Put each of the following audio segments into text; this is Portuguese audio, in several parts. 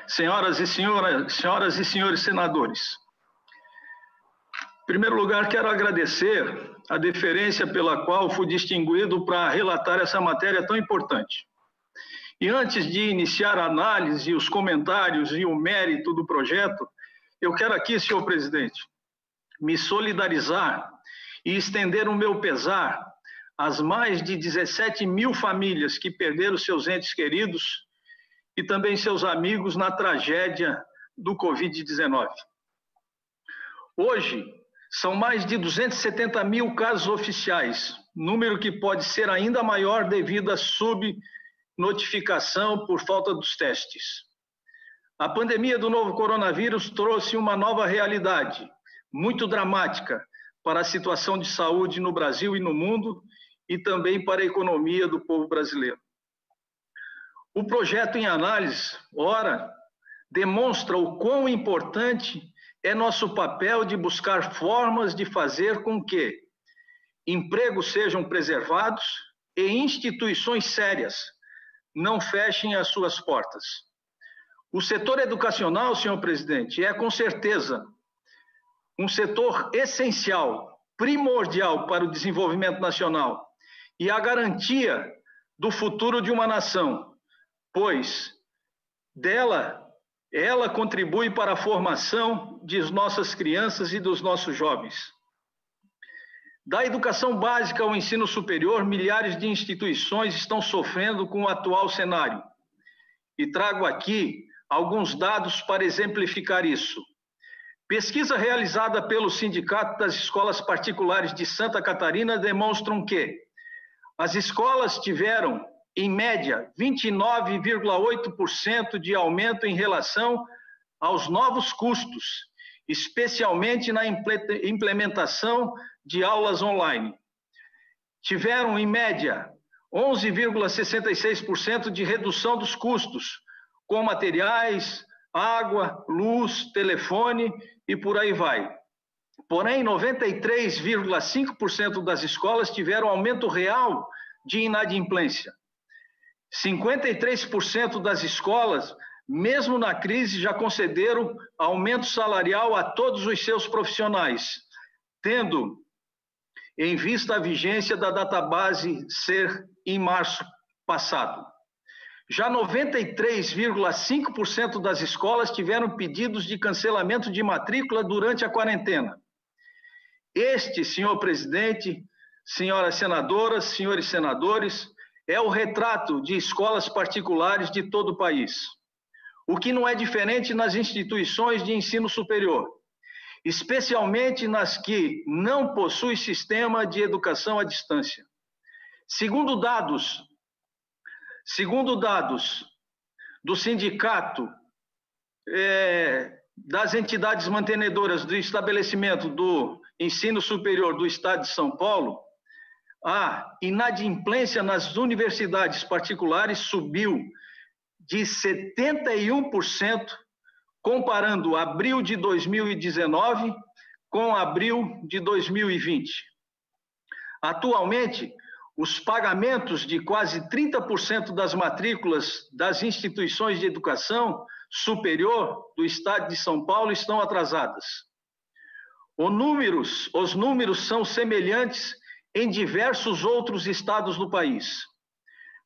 senhoras e senhores senadores. Em primeiro lugar, quero agradecer a deferência pela qual fui distinguido para relatar essa matéria tão importante. E antes de iniciar a análise, os comentários e o mérito do projeto, eu quero aqui, senhor presidente, me solidarizar e estender o meu pesar às mais de 17 mil famílias que perderam seus entes queridos e também seus amigos na tragédia do Covid-19. Hoje, são mais de 270 mil casos oficiais, número que pode ser ainda maior devido à subnotificação por falta dos testes. A pandemia do novo coronavírus trouxe uma nova realidade, muito dramática, para a situação de saúde no Brasil e no mundo, e também para a economia do povo brasileiro. O projeto em análise, ora, demonstra o quão importante é nosso papel de buscar formas de fazer com que empregos sejam preservados e instituições sérias não fechem as suas portas. O setor educacional, senhor presidente, é com certeza um setor essencial, primordial para o desenvolvimento nacional e a garantia do futuro de uma nação, pois ela contribui para a formação de nossas crianças e dos nossos jovens. Da educação básica ao ensino superior, milhares de instituições estão sofrendo com o atual cenário. E trago aqui alguns dados para exemplificar isso. Pesquisa realizada pelo Sindicato das Escolas Particulares de Santa Catarina demonstram que as escolas tiveram, em média, 29,8% de aumento em relação aos novos custos, especialmente na implementação de aulas online. Tiveram, em média, 11,66% de redução dos custos, com materiais, água, luz, telefone e por aí vai. Porém, 93,5% das escolas tiveram aumento real de inadimplência. 53% das escolas, mesmo na crise, já concederam aumento salarial a todos os seus profissionais, tendo em vista a vigência da database ser em março passado. Já 93,5% das escolas tiveram pedidos de cancelamento de matrícula durante a quarentena. Este, senhor presidente, senhoras senadoras, senhores senadores, é o retrato de escolas particulares de todo o país, o que não é diferente nas instituições de ensino superior, especialmente nas que não possuem sistema de educação à distância. Segundo dados do sindicato das entidades mantenedoras do estabelecimento do ensino superior do Estado de São Paulo, a inadimplência nas universidades particulares subiu de 71%, comparando abril de 2019 com abril de 2020. Atualmente, os pagamentos de quase 30% das matrículas das instituições de educação superior do Estado de São Paulo estão atrasadas. Os números são semelhantes em diversos outros estados do país.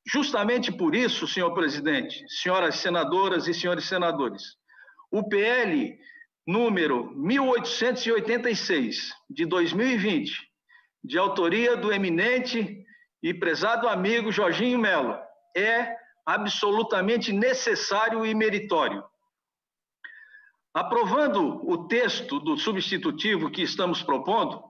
Justamente por isso, senhor presidente, senhoras senadoras e senhores senadores, o PL número 1886, de 2020, de autoria do eminente e prezado amigo Jorginho Melo, é absolutamente necessário e meritório. Aprovando o texto do substitutivo que estamos propondo,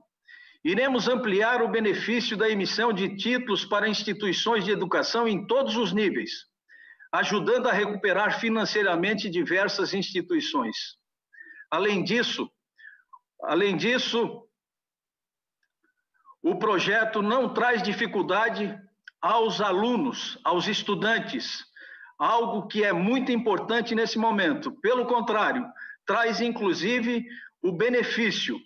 iremos ampliar o benefício da emissão de títulos para instituições de educação em todos os níveis, ajudando a recuperar financeiramente diversas instituições. Além disso, o projeto não traz dificuldade aos alunos, aos estudantes, algo que é muito importante nesse momento. Pelo contrário, traz inclusive o benefício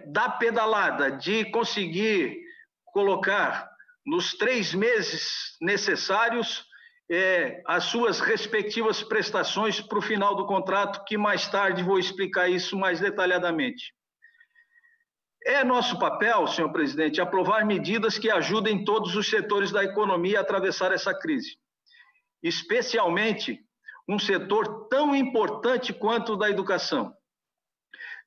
da pedalada, de conseguir colocar nos 3 meses necessários as suas respectivas prestações para o final do contrato, que mais tarde vou explicar isso mais detalhadamente. É nosso papel, senhor presidente, aprovar medidas que ajudem todos os setores da economia a atravessar essa crise, especialmente um setor tão importante quanto o da educação.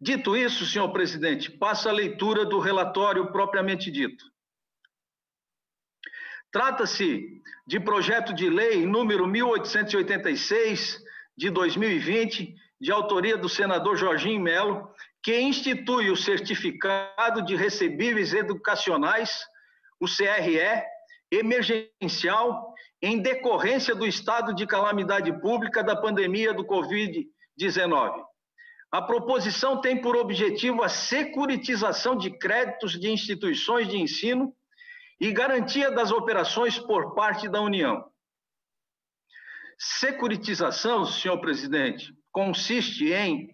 Dito isso, senhor presidente, passo a leitura do relatório propriamente dito. Trata-se de projeto de lei número 1886, de 2020, de autoria do senador Jorginho Melo, que institui o Certificado de Recebíveis Educacionais, o CRE, emergencial, em decorrência do estado de calamidade pública da pandemia do Covid-19. A proposição tem por objetivo a securitização de créditos de instituições de ensino e garantia das operações por parte da União. Securitização, senhor presidente, consiste em,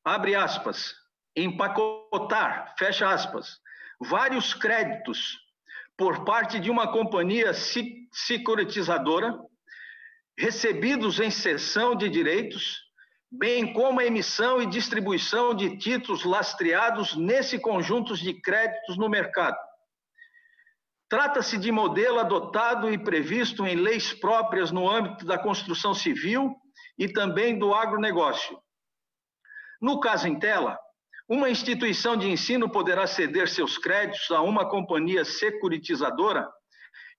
abre aspas, empacotar, fecha aspas, vários créditos por parte de uma companhia securitizadora, recebidos em cessão de direitos, bem como a emissão e distribuição de títulos lastreados nesse conjunto de créditos no mercado. Trata-se de modelo adotado e previsto em leis próprias no âmbito da construção civil e também do agronegócio. No caso em tela, uma instituição de ensino poderá ceder seus créditos a uma companhia securitizadora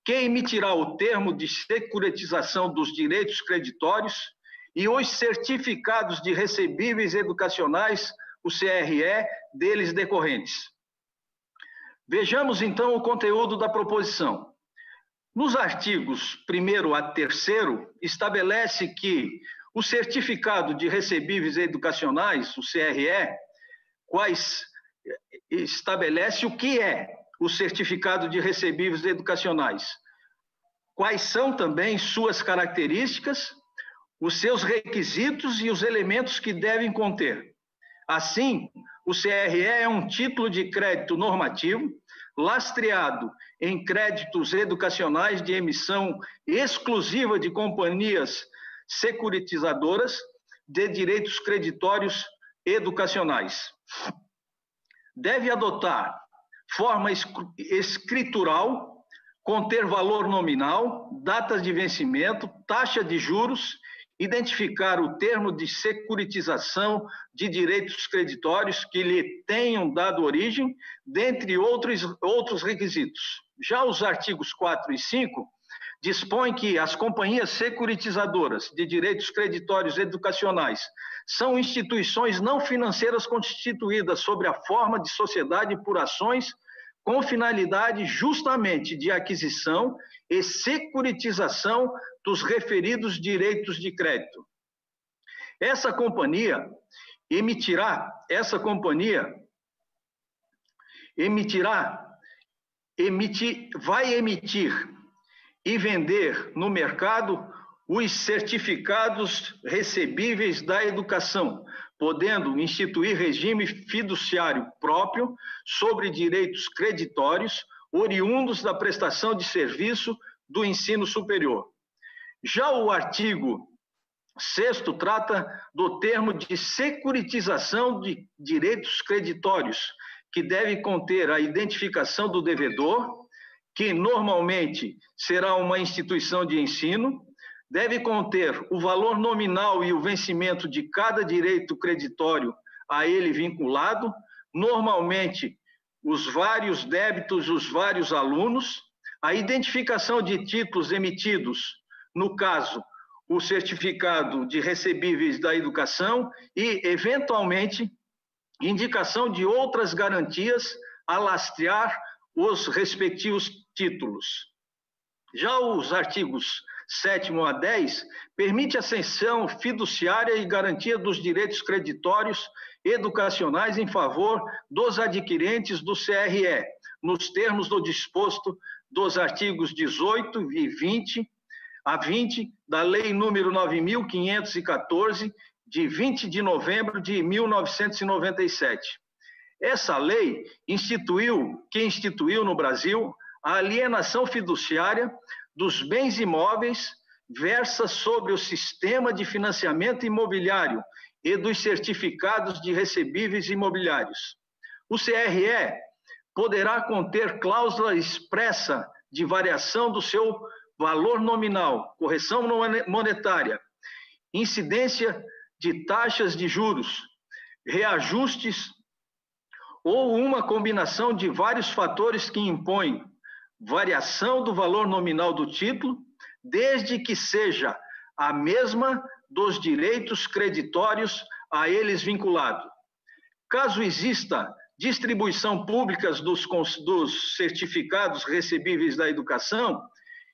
que emitirá o termo de securitização dos direitos creditórios e os certificados de recebíveis educacionais, o CRE, deles decorrentes. Vejamos, então, o conteúdo da proposição. Nos artigos 1º a 3º, estabelece que o certificado de recebíveis educacionais, o CRE, estabelece o que é o certificado de recebíveis educacionais, quais são também suas características, os seus requisitos e os elementos que devem conter. Assim, o CRE é um título de crédito normativo, lastreado em créditos educacionais de emissão exclusiva de companhias securitizadoras de direitos creditórios educacionais. Deve adotar forma escritural, conter valor nominal, datas de vencimento, taxa de juros, identificar o termo de securitização de direitos creditórios que lhe tenham dado origem, dentre outros requisitos. Já os artigos 4 e 5 dispõem que as companhias securitizadoras de direitos creditórios educacionais são instituições não financeiras constituídas sob a forma de sociedade por ações com finalidade justamente de aquisição e securitização dos referidos direitos de crédito. Vai emitir e vender no mercado os certificados recebíveis da educação, podendo instituir regime fiduciário próprio sobre direitos creditórios oriundos da prestação de serviço do ensino superior. Já o artigo 6º trata do termo de securitização de direitos creditórios, que deve conter a identificação do devedor, que normalmente será uma instituição de ensino, deve conter o valor nominal e o vencimento de cada direito creditório a ele vinculado, normalmente os vários débitos, os vários alunos, a identificação de títulos emitidos, no caso, o certificado de recebíveis da educação e, eventualmente, indicação de outras garantias a lastrear os respectivos títulos. Já os artigos 7º a 10 permite a cessão fiduciária e garantia dos direitos creditórios educacionais em favor dos adquirentes do CRE, nos termos do disposto dos artigos 18 e 20 a 20 da Lei número 9.514, de 20 de novembro de 1997. Essa lei instituiu no Brasil a alienação fiduciária dos bens imóveis versa sobre o sistema de financiamento imobiliário e dos certificados de recebíveis imobiliários. O CRE poderá conter cláusula expressa de variação do seu valor nominal, correção monetária, incidência de taxas de juros, reajustes ou uma combinação de vários fatores que impõem variação do valor nominal do título, desde que seja a mesma dos direitos creditórios a eles vinculados. Caso exista distribuição pública dos certificados recebíveis da educação,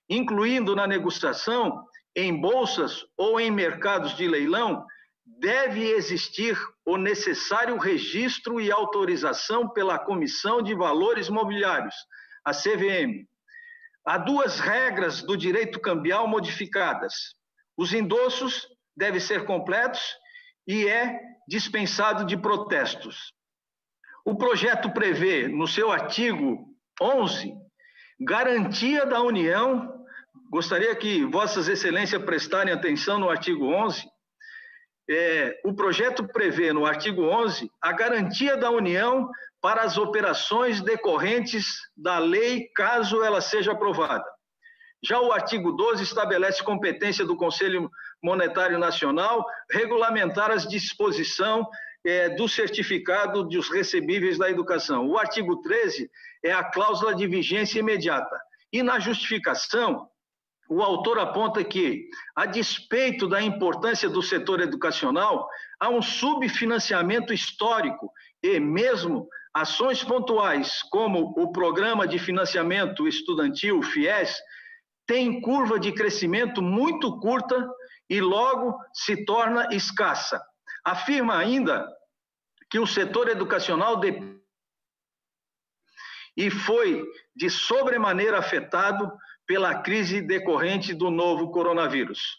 incluindo na negociação, em bolsas ou em mercados de leilão, deve existir o necessário registro e autorização pela Comissão de Valores Mobiliários, a CVM. Há duas regras do direito cambial modificadas. Os endossos devem ser completos e é dispensado de protestos. O projeto prevê, no seu artigo 11, garantia da União. Gostaria que Vossas Excelências prestarem atenção no artigo 11. O projeto prevê, no artigo 11, a garantia da União para as operações decorrentes da lei, caso ela seja aprovada. Já o artigo 12 estabelece competência do Conselho Monetário Nacional regulamentar as disposições do certificado dos recebíveis da educação. O artigo 13 é a cláusula de vigência imediata. E na justificação, o autor aponta que, a despeito da importância do setor educacional, há um subfinanciamento histórico e mesmo ações pontuais, como o Programa de Financiamento Estudantil, FIES, têm curva de crescimento muito curta e logo se torna escassa. Afirma ainda que o setor educacional e foi de sobremaneira afetado pela crise decorrente do novo coronavírus.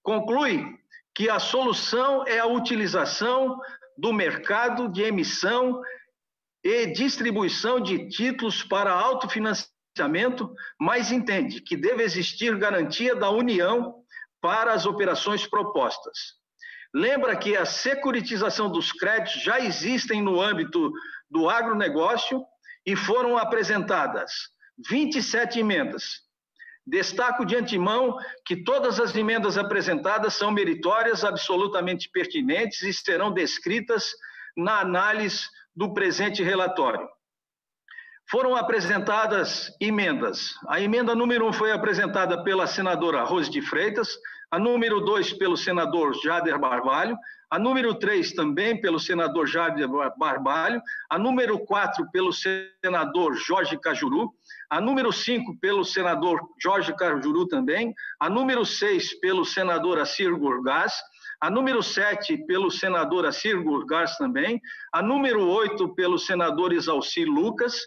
Conclui que a solução é a utilização do mercado de emissão e distribuição de títulos para autofinanciamento, mas entende que deve existir garantia da União para as operações propostas. Lembra que a securitização dos créditos já existem no âmbito do agronegócio e foram apresentadas 27 emendas. Destaco de antemão que todas as emendas apresentadas são meritórias, absolutamente pertinentes e serão descritas na análise do presente relatório. Foram apresentadas emendas. A emenda número 1 foi apresentada pela senadora Rose de Freitas, a número 2 pelo senador Jader Barbalho, a número 3 também pelo senador Jader Barbalho, a número 4 pelo senador Jorge Cajuru, a número 5 pelo senador Jorge Cajuru também, a número 6 pelo senador Assir Gurgás, a número 7 pelo senador Assir Gurgás também, a número 8 pelo senador Isalci Lucas,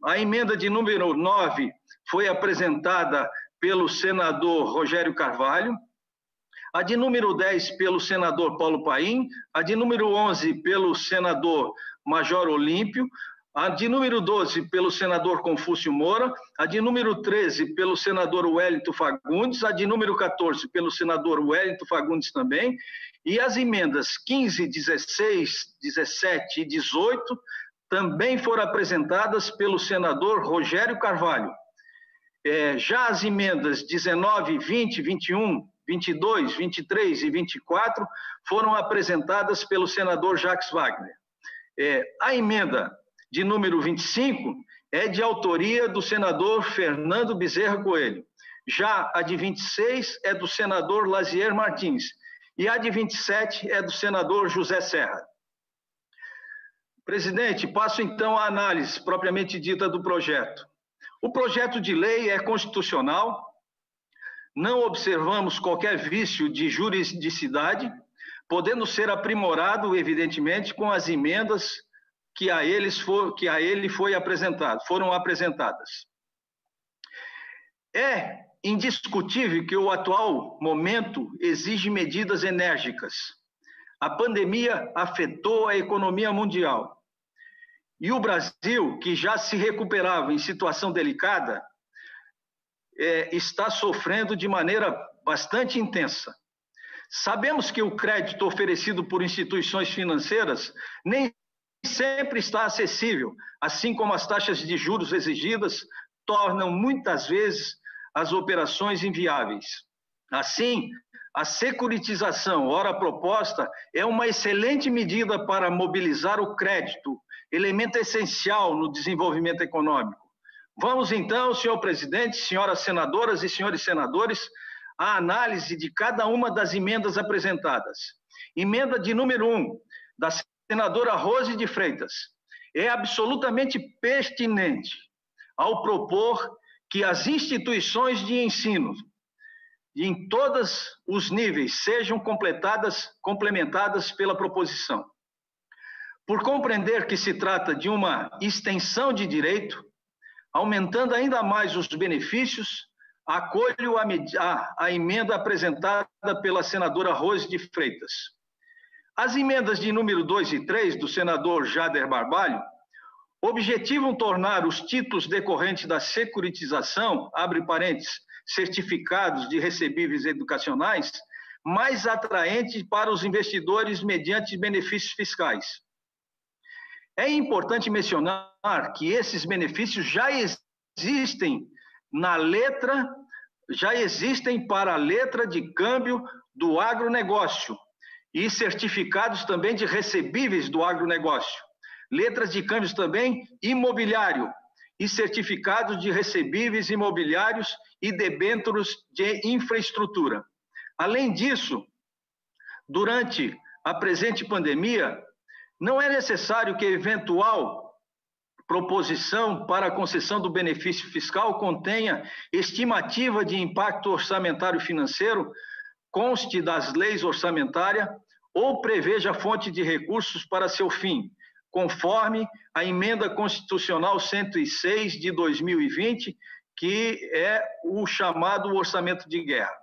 a emenda de número 9 foi apresentada pelo senador Rogério Carvalho, a de número 10 pelo senador Paulo Paim, a de número 11 pelo senador Major Olímpio, a de número 12 pelo senador Confúcio Moura, a de número 13 pelo senador Wellington Fagundes, a de número 14 pelo senador Wellington Fagundes também, e as emendas 15, 16, 17 e 18 também foram apresentadas pelo senador Rogério Carvalho. Já as emendas 19, 20, 21, 22, 23 e 24 foram apresentadas pelo senador Jacques Wagner. A emenda de número 25 é de autoria do senador Fernando Bezerra Coelho. Já a de 26 é do senador Lazier Martins. E a de 27 é do senador José Serra. Presidente, passo então à análise propriamente dita do projeto. O projeto de lei é constitucional, não observamos qualquer vício de juridicidade, podendo ser aprimorado, evidentemente, com as emendas que a ele foram apresentadas. É indiscutível que o atual momento exige medidas enérgicas. A pandemia afetou a economia mundial. E o Brasil, que já se recuperava em situação delicada, está sofrendo de maneira bastante intensa. Sabemos que o crédito oferecido por instituições financeiras nem sempre está acessível, assim como as taxas de juros exigidas tornam muitas vezes as operações inviáveis. Assim, a securitização, ora proposta, é uma excelente medida para mobilizar o crédito, elemento essencial no desenvolvimento econômico. Vamos então, senhor presidente, senhoras senadoras e senhores senadores, à análise de cada uma das emendas apresentadas. Emenda de número 1, da senadora Rose de Freitas, é absolutamente pertinente ao propor que as instituições de ensino em todos os níveis sejam complementadas pela proposição. Por compreender que se trata de uma extensão de direito, aumentando ainda mais os benefícios, acolho a emenda apresentada pela senadora Rose de Freitas. As emendas de número 2 e 3 do senador Jader Barbalho objetivam tornar os títulos decorrentes da securitização, abre parênteses, certificados de recebíveis educacionais, mais atraentes para os investidores mediante benefícios fiscais. É importante mencionar que esses benefícios já existem para a letra de câmbio do agronegócio e certificados também de recebíveis do agronegócio, letras de câmbios também imobiliário e certificados de recebíveis imobiliários e debêntures de infraestrutura. Além disso, durante a presente pandemia, não é necessário que eventual proposição para a concessão do benefício fiscal contenha estimativa de impacto orçamentário financeiro, conste das leis orçamentárias ou preveja fonte de recursos para seu fim, conforme a emenda constitucional 106 de 2020, que é o chamado orçamento de guerra.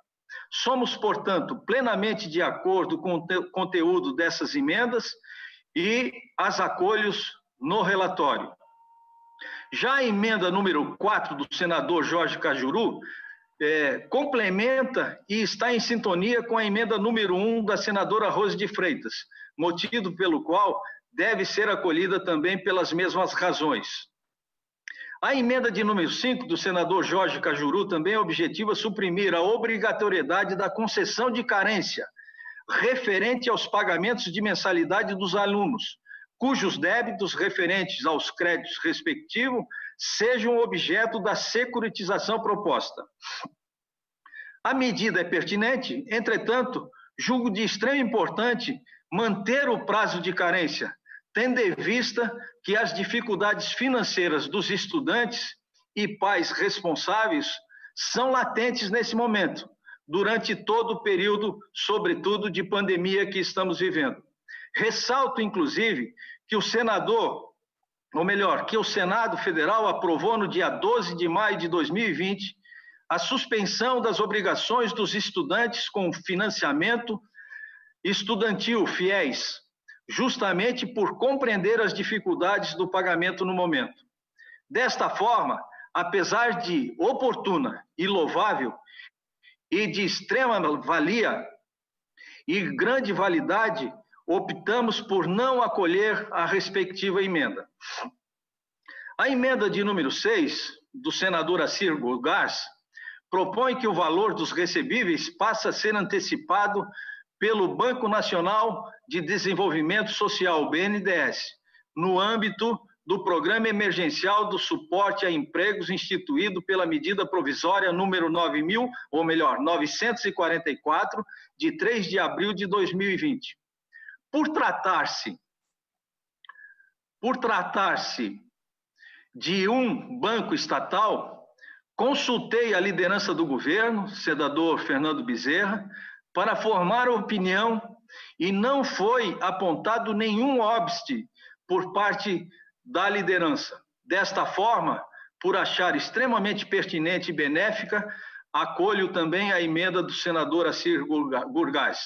Somos, portanto, plenamente de acordo com o conteúdo dessas emendas e as acolho no relatório. Já a emenda número 4 do senador Jorge Cajuru complementa e está em sintonia com a emenda número 1 da senadora Rose de Freitas, motivo pelo qual deve ser acolhida também pelas mesmas razões. A emenda de número 5 do senador Jorge Cajuru também objetiva suprimir a obrigatoriedade da concessão de carência referente aos pagamentos de mensalidade dos alunos, cujos débitos referentes aos créditos respectivos sejam objeto da securitização proposta. A medida é pertinente, entretanto, julgo de extrema importância manter o prazo de carência, tendo em vista que as dificuldades financeiras dos estudantes e pais responsáveis são latentes nesse momento, durante todo o período, sobretudo, de pandemia que estamos vivendo. Ressalto, inclusive, que o Senado Federal aprovou no dia 12 de maio de 2020 a suspensão das obrigações dos estudantes com financiamento estudantil, FIES, justamente por compreender as dificuldades do pagamento no momento. Desta forma, apesar de oportuna e louvável e de extrema valia e grande validade, optamos por não acolher a respectiva emenda. A emenda de número 6, do senador Assir Gurgás, propõe que o valor dos recebíveis passe a ser antecipado pelo Banco Nacional de Desenvolvimento Social, BNDES, no âmbito do Programa Emergencial do Suporte a Empregos instituído pela medida provisória número 944, de 3 de abril de 2020. Por tratar-se de um banco estatal, consultei a liderança do governo, senador Fernando Bezerra, para formar opinião e não foi apontado nenhum óbice por parte da liderança. Desta forma, por achar extremamente pertinente e benéfica, acolho também a emenda do senador Assir Gurgás.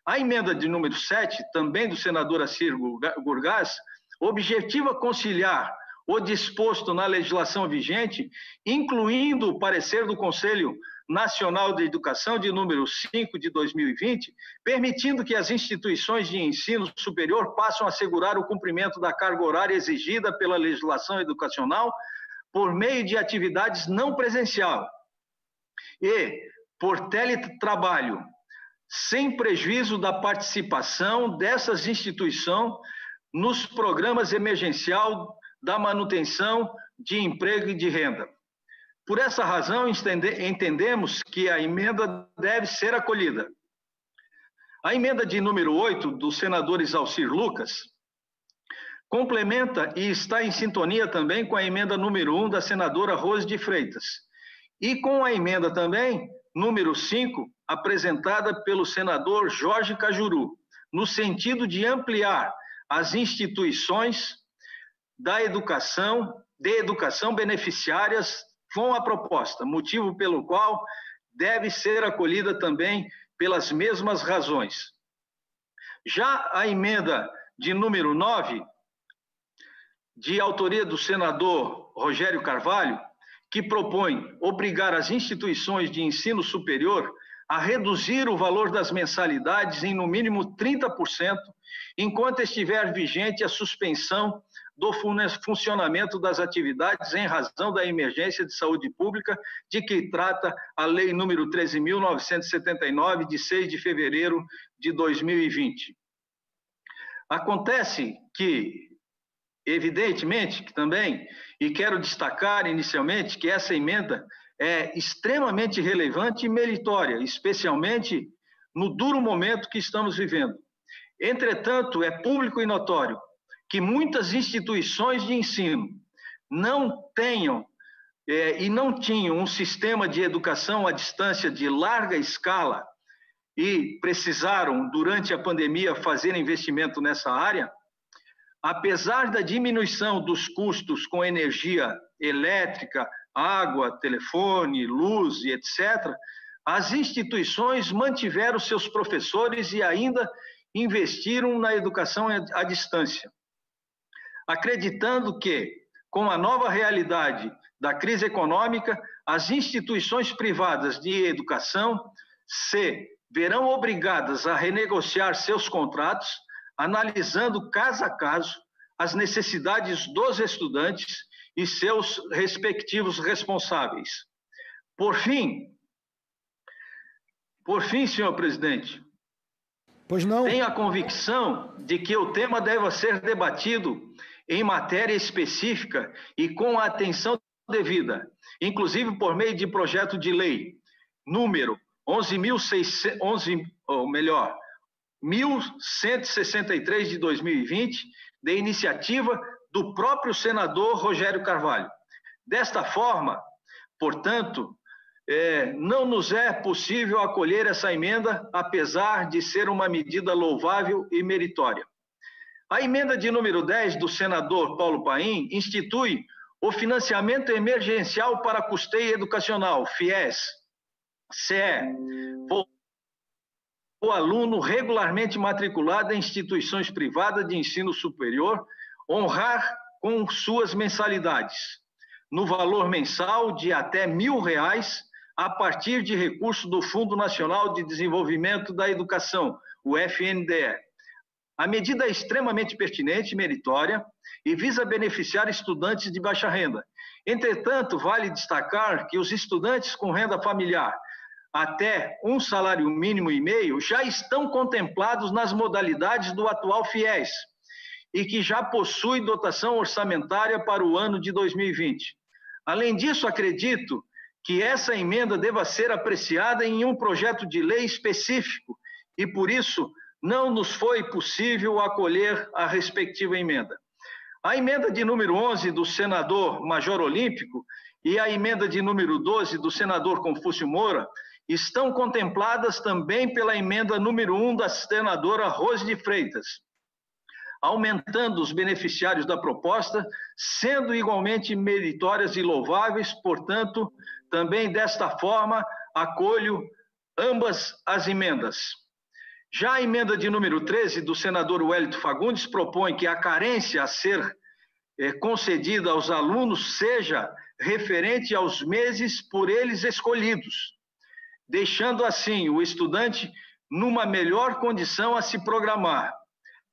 A emenda de número 7, também do senador Assir Gurgás, objetiva conciliar o disposto na legislação vigente, incluindo o parecer do Conselho Nacional de Educação, de número 5 de 2020, permitindo que as instituições de ensino superior passem a assegurar o cumprimento da carga horária exigida pela legislação educacional por meio de atividades não presencial e por teletrabalho, sem prejuízo da participação dessas instituições nos programas emergencial da manutenção de emprego e de renda. Por essa razão, entendemos que a emenda deve ser acolhida. A emenda de número 8, do senador Exalcir Lucas, complementa e está em sintonia também com a emenda número 1 da senadora Rose de Freitas e com a emenda também número 5, apresentada pelo senador Jorge Cajuru, no sentido de ampliar as instituições de educação beneficiárias com a proposta, motivo pelo qual deve ser acolhida também pelas mesmas razões. Já a emenda de número 9, de autoria do senador Rogério Carvalho, que propõe obrigar as instituições de ensino superior a reduzir o valor das mensalidades em no mínimo 30%, enquanto estiver vigente a suspensão do funcionamento das atividades em razão da emergência de saúde pública, de que trata a Lei número 13.979, de 6 de fevereiro de 2020. Acontece que, evidentemente, que também, e quero destacar inicialmente que essa emenda é extremamente relevante e meritória, especialmente no duro momento que estamos vivendo. Entretanto, é público e notório que muitas instituições de ensino não tenham e não tinham um sistema de educação à distância de larga escala e precisaram, durante a pandemia, fazer investimento nessa área. Apesar da diminuição dos custos com energia elétrica, água, telefone, luz e etc., as instituições mantiveram seus professores e ainda investiram na educação à distância, acreditando que, com a nova realidade da crise econômica, as instituições privadas de educação se verão obrigadas a renegociar seus contratos, analisando caso a caso as necessidades dos estudantes e seus respectivos responsáveis. Por fim, senhor presidente, pois não. Tenho a convicção de que o tema deve ser debatido em matéria específica e com a atenção devida, inclusive por meio de projeto de lei número 1163 de 2020, de iniciativa do próprio senador Rogério Carvalho. Desta forma, portanto, não nos é possível acolher essa emenda, apesar de ser uma medida louvável e meritória. A emenda de número 10 do senador Paulo Paim institui o financiamento emergencial para custeio educacional, FIES-CE, o aluno regularmente matriculado em instituições privadas de ensino superior honrar com suas mensalidades, no valor mensal de até R$1.000, a partir de recurso do Fundo Nacional de Desenvolvimento da Educação, o FNDE. A medida é extremamente pertinente e meritória e visa beneficiar estudantes de baixa renda. Entretanto, vale destacar que os estudantes com renda familiar até um salário mínimo e meio já estão contemplados nas modalidades do atual FIES e que já possui dotação orçamentária para o ano de 2020. Além disso, acredito que essa emenda deva ser apreciada em um projeto de lei específico e, por isso, não nos foi possível acolher a respectiva emenda. A emenda de número 11 do senador Major Olímpico e a emenda de número 12 do senador Confúcio Moura estão contempladas também pela emenda número 1 da senadora Rose de Freitas, aumentando os beneficiários da proposta, sendo igualmente meritórias e louváveis, portanto, também desta forma acolho ambas as emendas. Já a emenda de número 13 do senador Wellington Fagundes propõe que a carência a ser concedida aos alunos seja referente aos meses por eles escolhidos, deixando assim o estudante numa melhor condição a se programar.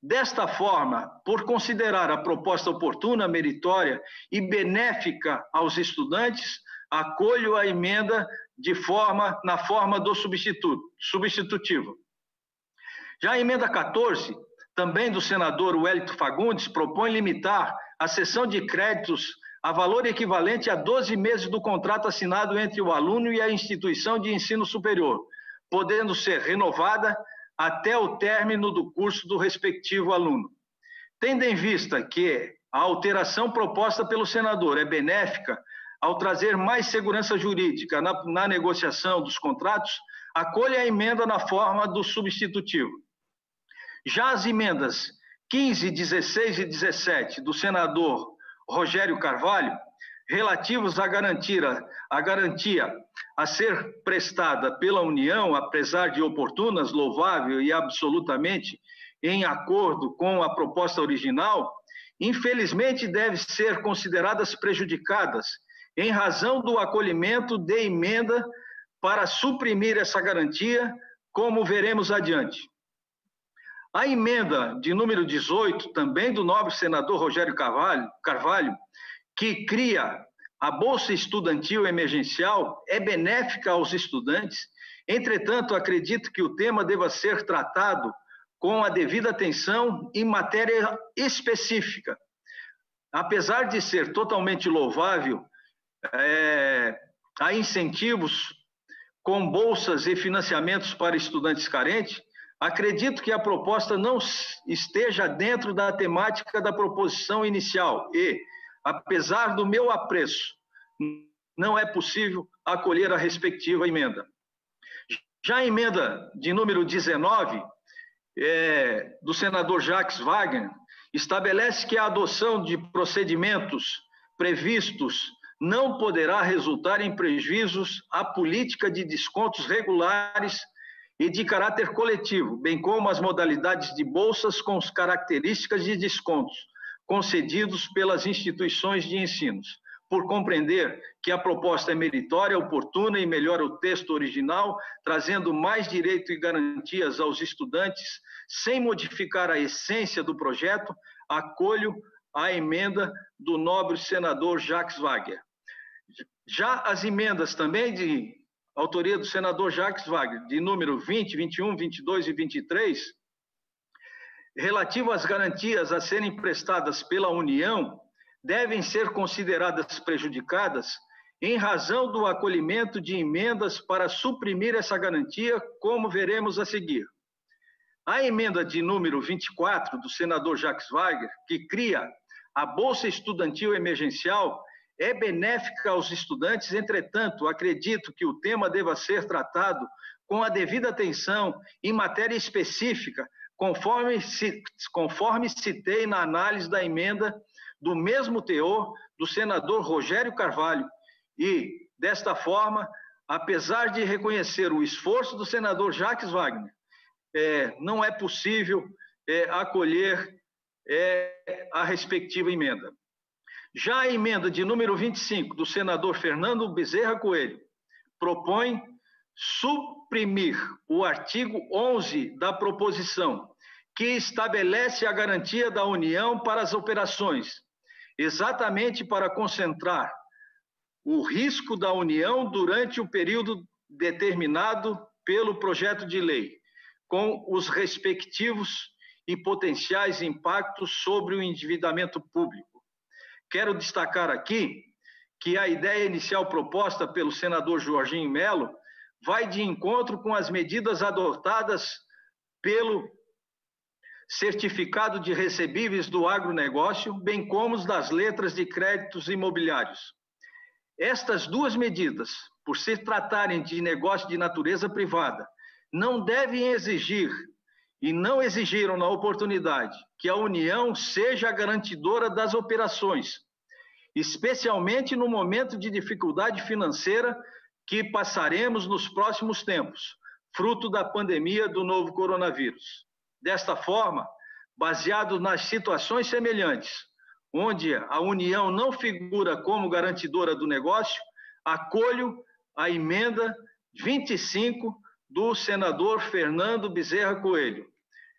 Desta forma, por considerar a proposta oportuna, meritória e benéfica aos estudantes, acolho a emenda na forma do substitutivo. Já a emenda 14, também do senador Wellington Fagundes, propõe limitar a cessão de créditos a valor equivalente a 12 meses do contrato assinado entre o aluno e a instituição de ensino superior, podendo ser renovada até o término do curso do respectivo aluno. Tendo em vista que a alteração proposta pelo senador é benéfica ao trazer mais segurança jurídica na negociação dos contratos, acolha a emenda na forma do substitutivo. Já as emendas 15, 16 e 17 do senador Rogério Carvalho, relativos à garantia a ser prestada pela União, apesar de oportunas, louvável e absolutamente em acordo com a proposta original, infelizmente devem ser consideradas prejudicadas em razão do acolhimento de emenda para suprimir essa garantia, como veremos adiante. A emenda de número 18, também do nobre senador Rogério Carvalho, que cria a Bolsa Estudantil Emergencial, é benéfica aos estudantes. Entretanto, acredito que o tema deva ser tratado com a devida atenção em matéria específica. Apesar de ser totalmente louvável, há incentivos com bolsas e financiamentos para estudantes carentes, acredito que a proposta não esteja dentro da temática da proposição inicial e, apesar do meu apreço, não é possível acolher a respectiva emenda. Já a emenda de número 19, do senador Jacques Wagner, estabelece que a adoção de procedimentos previstos não poderá resultar em prejuízos à política de descontos regulares e de caráter coletivo, bem como as modalidades de bolsas com as características de descontos concedidos pelas instituições de ensino. Por compreender que a proposta é meritória, oportuna e melhora o texto original, trazendo mais direito e garantias aos estudantes, sem modificar a essência do projeto, acolho a emenda do nobre senador Jacques Wagner. Já as emendas também de autoria do senador Jacques Wagner, de número 20, 21, 22 e 23, relativo às garantias a serem prestadas pela União, devem ser consideradas prejudicadas em razão do acolhimento de emendas para suprimir essa garantia, como veremos a seguir. A emenda de número 24 do senador Jacques Wagner, que cria a Bolsa Estudantil Emergencial, é benéfica aos estudantes, entretanto, acredito que o tema deva ser tratado com a devida atenção em matéria específica, conforme citei na análise da emenda do mesmo teor do senador Rogério Carvalho. E, desta forma, apesar de reconhecer o esforço do senador Jacques Wagner, não é possível acolher a respectiva emenda. Já a emenda de número 25 do senador Fernando Bezerra Coelho propõe suprimir o artigo 11 da proposição, que estabelece a garantia da União para as operações, exatamente para concentrar o risco da União durante o período determinado pelo projeto de lei, com os respectivos e potenciais impactos sobre o endividamento público. Quero destacar aqui que a ideia inicial proposta pelo senador Jorginho Melo vai de encontro com as medidas adotadas pelo certificado de recebíveis do agronegócio, bem como os das letras de créditos imobiliários. Estas duas medidas, por se tratarem de negócio de natureza privada, não devem exigir, e não exigiram na oportunidade, que a União seja a garantidora das operações, especialmente no momento de dificuldade financeira que passaremos nos próximos tempos, fruto da pandemia do novo coronavírus. Desta forma, baseado nas situações semelhantes, onde a União não figura como garantidora do negócio, acolho a emenda 25, do senador Fernando Bezerra Coelho.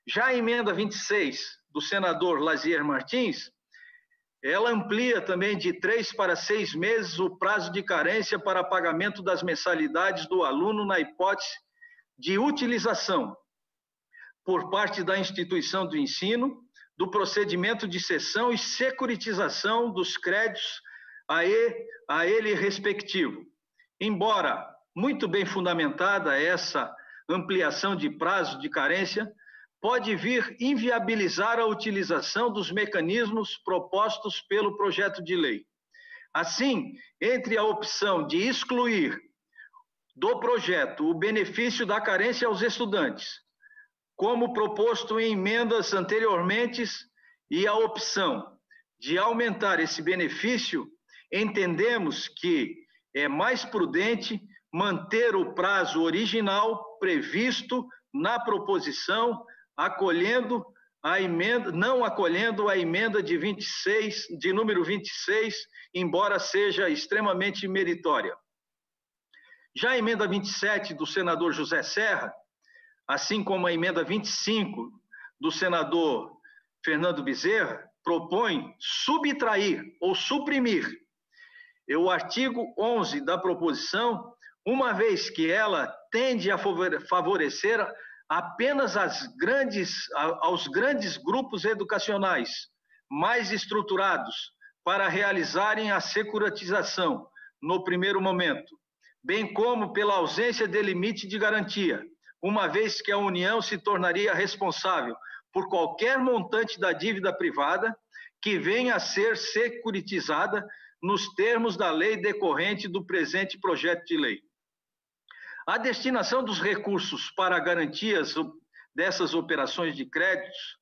Já a emenda 26, do senador Lazier Martins, ela amplia também de 3 para 6 meses o prazo de carência para pagamento das mensalidades do aluno na hipótese de utilização, por parte da instituição do ensino, do procedimento de cessão e securitização dos créditos a ele respectivo. Embora muito bem fundamentada essa ampliação de prazo de carência, pode vir inviabilizar a utilização dos mecanismos propostos pelo projeto de lei. Assim, entre a opção de excluir do projeto o benefício da carência aos estudantes, como proposto em emendas anteriormente, e a opção de aumentar esse benefício, entendemos que é mais prudente manter o prazo original previsto na proposição, não acolhendo a emenda de número 26, embora seja extremamente meritória. Já a emenda 27 do senador José Serra, assim como a emenda 25 do senador Fernando Bezerra, propõe subtrair ou suprimir o artigo 11 da proposição, uma vez que ela tende a favorecer apenas aos grandes grupos educacionais mais estruturados para realizarem a securitização no primeiro momento, bem como pela ausência de limite de garantia, uma vez que a União se tornaria responsável por qualquer montante da dívida privada que venha a ser securitizada nos termos da lei decorrente do presente projeto de lei. A destinação dos recursos para garantias dessas operações de créditos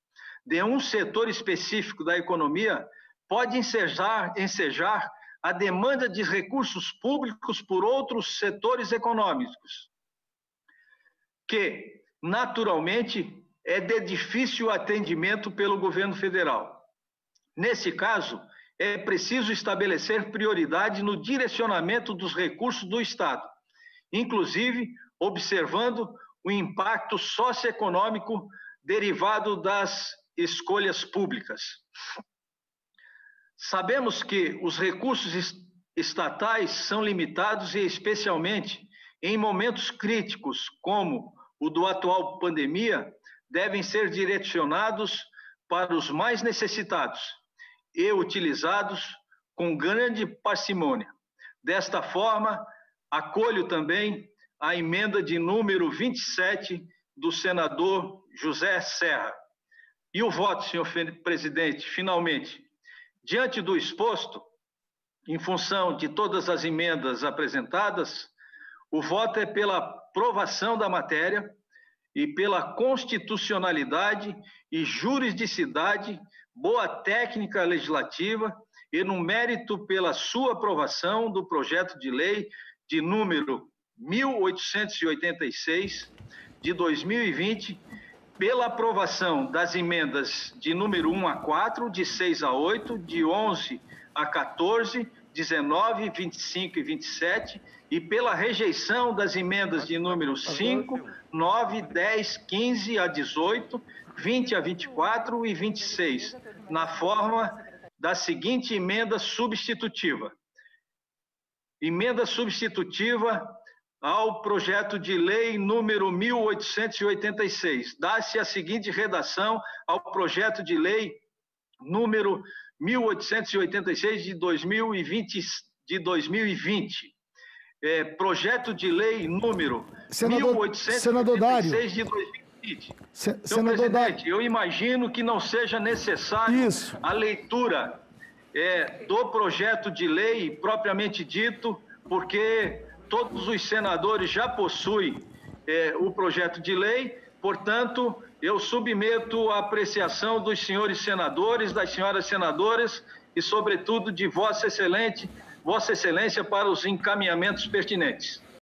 de um setor específico da economia pode ensejar a demanda de recursos públicos por outros setores econômicos, que, naturalmente, é de difícil atendimento pelo governo federal. Nesse caso, é preciso estabelecer prioridade no direcionamento dos recursos do Estado, inclusive observando o impacto socioeconômico derivado das escolhas públicas. Sabemos que os recursos estatais são limitados e, especialmente, em momentos críticos, como o do atual pandemia, devem ser direcionados para os mais necessitados e utilizados com grande parcimônia. Desta forma, acolho também a emenda de número 27 do senador José Serra. E o voto, senhor presidente, finalmente, diante do exposto, em função de todas as emendas apresentadas, o voto é pela aprovação da matéria e pela constitucionalidade e juridicidade, boa técnica legislativa e, no mérito, pela sua aprovação do projeto de lei de número 1886 de 2020, pela aprovação das emendas de número 1 a 4, de 6 a 8, de 11 a 14, 19, 25 e 27, e pela rejeição das emendas de número 5, 9, 10, 15 a 18, 20 a 24 e 26, na forma da seguinte emenda substitutiva. Emenda substitutiva ao projeto de lei número 1886. Dá-se a seguinte redação ao projeto de lei número 1886 de 2020. Projeto de lei número 1886 de 2020. Senador Dário, eu imagino que não seja necessário a leitura do projeto de lei propriamente dito, porque todos os senadores já possuem o projeto de lei, portanto, eu submeto à apreciação dos senhores senadores, das senhoras senadoras e, sobretudo, de Vossa Excelência para os encaminhamentos pertinentes.